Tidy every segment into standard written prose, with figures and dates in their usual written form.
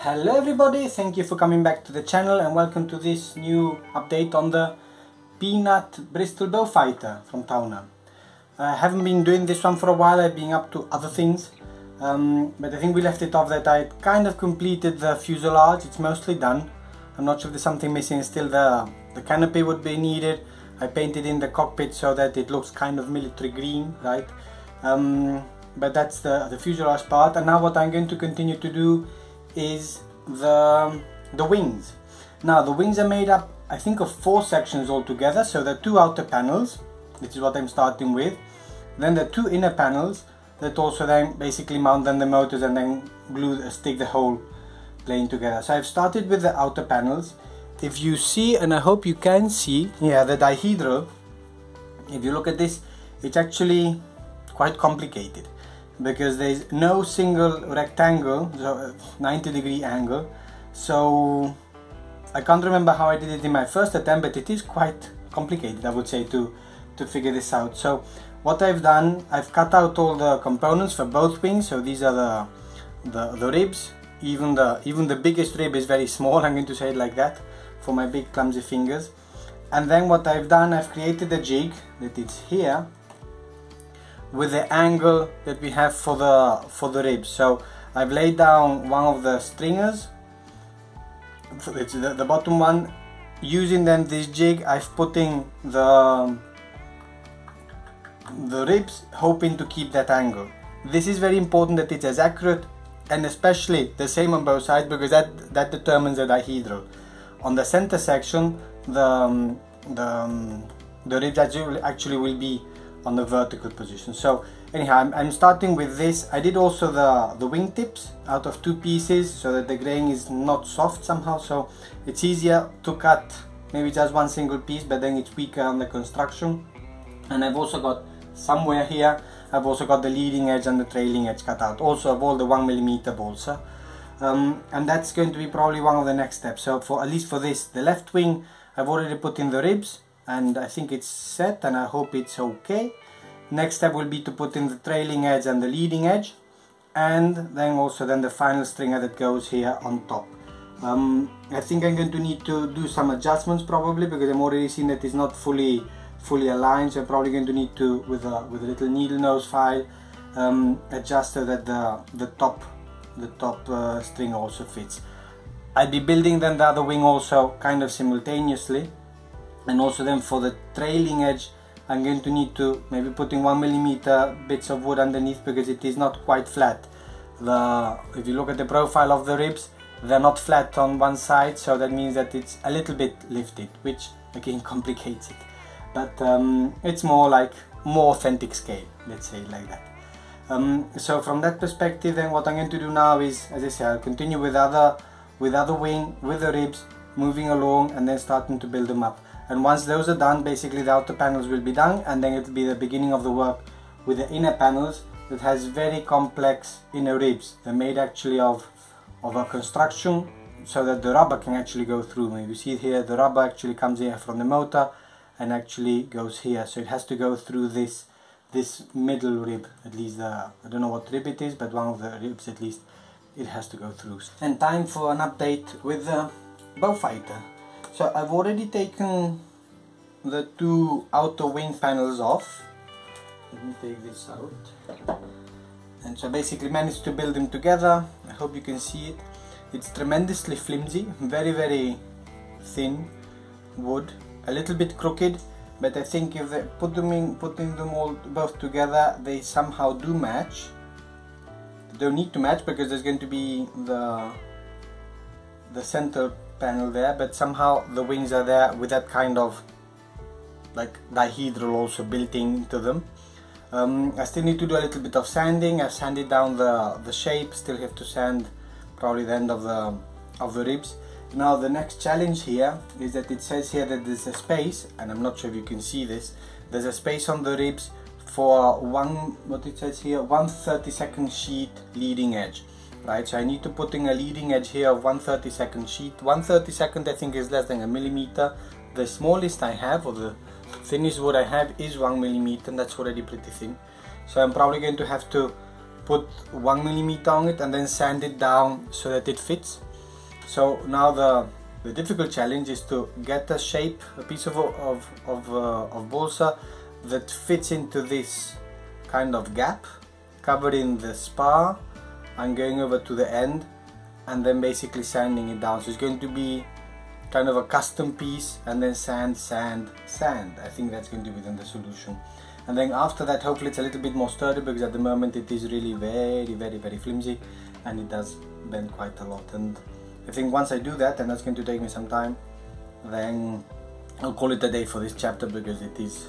Hello everybody, thank you for coming back to the channel and welcome to this new update on the Peanut Bristol Beaufighter from Tauna. I haven't been doing this one for a while, I've been up to other things, but I think we left it off that I kind of completed the fuselage. It's mostly done. I'm not sure if there's something missing, still the canopy would be needed. I painted in the cockpit so that it looks kind of military green, right? But that's the fuselage part, and now what I'm going to continue to do is the wings. Now the wings are made up, I think, of 4 sections altogether. So the 2 outer panels, which is what I'm starting with, then the 2 inner panels that also then basically mount then the motors and then stick the whole plane together. So I've started with the outer panels. If you see, and I hope you can see, yeah, the dihedral, if you look at this, it's actually quite complicated, because there's no single rectangle, so 90-degree angle. So I can't remember how I did it in my first attempt, but it is quite complicated, I would say, to figure this out. So what I've done, I've cut out all the components for both wings. So these are the ribs. Even the biggest rib is very small, I'm going to say it like that, for my big clumsy fingers. And then what I've done, I've created a jig that is here with the angle that we have for the ribs. So I've laid down one of the stringers, it's the bottom one. Using then this jig, I've put in the ribs, hoping to keep that angle. This is very important that it's as accurate and especially the same on both sides, because that determines the dihedral. On the center section, the ribs actually will be on the vertical position. So anyhow, I'm starting with this. I did also the wingtips out of 2 pieces so that the grain is not soft somehow, so it's easier to cut maybe just one single piece, but then it's weaker on the construction. And I've also got somewhere here, I've also got the leading edge and the trailing edge cut out, also of all the 1mm balsa. And that's going to be probably one of the next steps. So for at least for this, the left wing, I've already put in the ribs, and I think it's set, and I hope it's okay. Next step will be to put in the trailing edge and the leading edge, and then also then the final stringer that goes here on top. I think I'm going to need to do some adjustments probably, because I'm already seeing that it's not fully aligned. So I'm probably going to need to, with a little needle nose file, adjust so that the top string also fits. I'll be building then the other wing also kind of simultaneously. And also then for the trailing edge, I'm going to need to maybe put in 1mm bits of wood underneath, because it is not quite flat. If you look at the profile of the ribs, they're not flat on one side, so that means that it's a little bit lifted, which again complicates it. But it's more authentic scale, let's say it like that. So from that perspective, then what I'm going to do now is, as I say, I'll continue with other wing, with the ribs, moving along and then starting to build them up. And once those are done, basically the outer panels will be done, and then it will be the beginning of the work with the inner panels that has very complex inner ribs. They're made actually of a construction so that the rubber can actually go through. When you see here, the rubber actually comes here from the motor and actually goes here. So it has to go through this middle rib, at least I don't know what rib it is, but one of the ribs at least it has to go through. And time for an update with the Beaufighter. So I've already taken the 2 outer wing panels off. Let me take this out. And so basically managed to build them together. I hope you can see it. It's tremendously flimsy, very, very thin wood, a little bit crooked, but I think if they putting them all both together, they somehow do match. They don't need to match because there's going to be the center panel there, but somehow the wings are there with that kind of like dihedral also built into them. I still need to do a little bit of sanding. I've sanded down the shape, still have to sand probably the end of the ribs. Now the next challenge here is that it says here that there's a space, and I'm not sure if you can see this, there's a space on the ribs for what it says here, 1/32 sheet leading edge. Right, so I need to put in a leading edge here of 1/32 sheet. 1/32 I think is less than 1mm. The smallest I have, or the thinnest wood I have, is 1mm, and that's already pretty thin. So I'm probably going to have to put 1mm on it and then sand it down so that it fits. So now the difficult challenge is to get a shape, a piece of balsa that fits into this kind of gap, covered in the spar, and going over to the end, and then basically sanding it down. So it's going to be kind of a custom piece, and then sand, sand, sand. I think that's going to be then the solution. And then after that, hopefully it's a little bit more sturdy, because at the moment it is really very flimsy, and it does bend quite a lot. And I think once I do that, and that's going to take me some time, then I'll call it a day for this chapter, because it is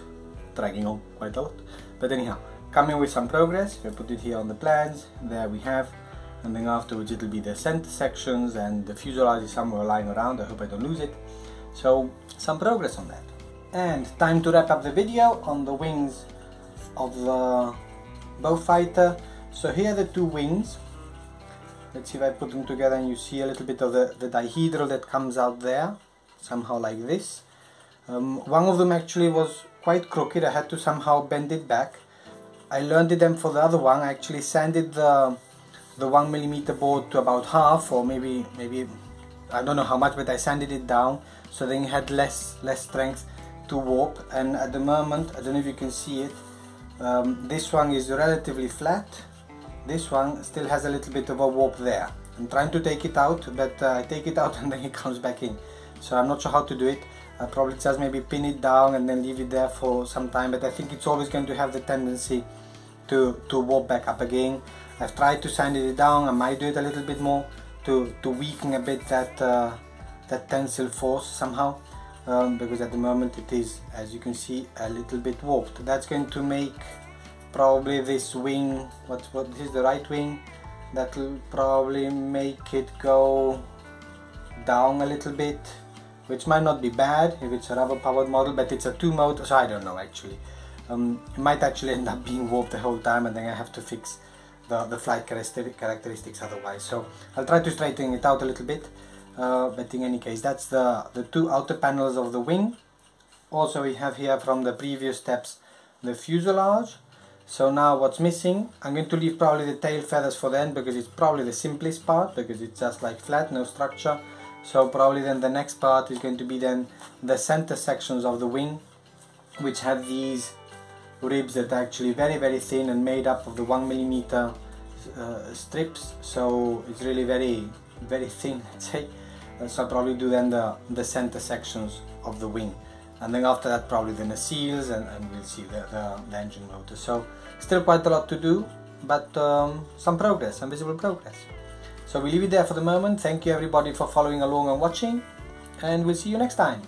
dragging on quite a lot. But anyhow, coming with some progress, I put it here on the plans, there we have, and then afterwards it'll be the center sections, and the fuselage is somewhere lying around. I hope I don't lose it. So some progress on that. And time to wrap up the video on the wings of the Beaufighter. So here are the two wings. Let's see if I put them together and you see a little bit of the dihedral that comes out there, somehow like this. One of them actually was quite crooked. I had to somehow bend it back. I learned it then for the other one. I actually sanded the 1mm board to about half, or maybe I don't know how much, but I sanded it down so then it had less strength to warp. And at the moment, I don't know if you can see it, this one is relatively flat. This one still has a little bit of a warp there. I'm trying to take it out, but I take it out and then it comes back in. So I'm not sure how to do it. I'll probably just maybe pin it down and then leave it there for some time, but I think it's always going to have the tendency to warp back up again. I've tried to sand it down. I might do it a little bit more to weaken a bit that tensile force somehow, because at the moment it is, as you can see, a little bit warped. That's going to make probably this wing, this is the right wing, that will probably make it go down a little bit, which might not be bad if it's a rubber powered model, but it's a 2-motor, so I don't know actually. It might actually end up being warped the whole time, and then I have to fix the flight characteristics otherwise. So I'll try to straighten it out a little bit, but in any case, that's the two outer panels of the wing. Also we have here from the previous steps the fuselage. So now what's missing, I'm going to leave probably the tail feathers for the end, because it's probably the simplest part, because it's just like flat, no structure. So probably then the next part is going to be then the center sections of the wing, which have these ribs that are actually very thin and made up of the 1mm strips. So it's really very thin, let's say. So I'll probably do then the center sections of the wing. And then after that, probably the nacelles, and we'll see the engine motor. So still quite a lot to do, but some progress, some visible progress. So we leave it there for the moment. Thank you everybody for following along and watching, and we'll see you next time.